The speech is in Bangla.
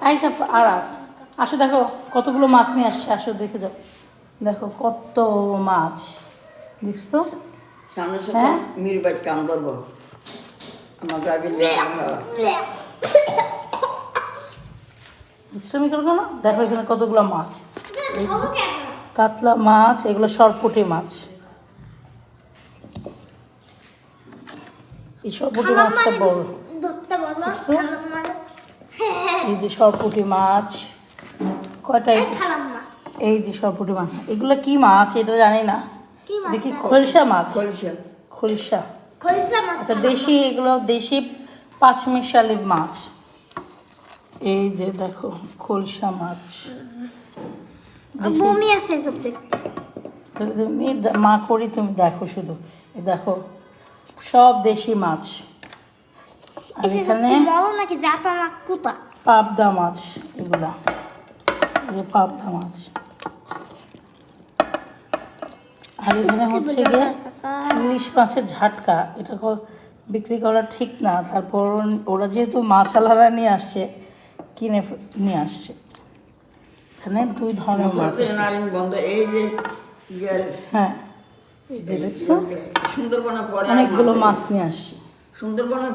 আইসা আরাফ আসো, দেখো কতগুলো মাছ নিয়ে আসছে, আসো দেখে যাও। দেখো কত মাছ দেখছো। সামনে সাথে হ্যাঁ মিরবাজ কাম করবো আমার গাড়ি বিশ্রামি করবো না। দেখো এখানে কতগুলো মাছ, কাতলা মাছ, এগুলো সরপুঁটি মাছ। এই সরপুঁটি মাছটা বড়, দেখছো? এই যে সরপুঁটি মাছ কয়টা, এই যে সরপুঁটি মাছ, এগুলো কি মাছ এটা জানি না, দেখি খলসা মাছ, খলসা। আচ্ছা দেশি, এগুলো দেশি পাঁচমিশালি মাছ। এই যে দেখো খলসা মাছ, তুমি মা করি, তুমি দেখো শুধু, এই দেখো সব দেশি মাছ। আর এখানে পাবদা মাছ, এগুলা এই যে পাবদা মাছ। আর এখানে হচ্ছে গিয়ে ইলিশ মাছের ঝাটকা, এটা বিক্রি করা ঠিক না, তারপর ওরা যেহেতু মাছালারা নিয়ে আসছে, কিনে নিয়ে আসছে। এখানে দুই ধরনের মাছ আছে। হ্যাঁ এই যে দেখছো সুন্দরবনের পরে অনেকগুলো মাছ নিয়ে আসছি। সুন্দরবনের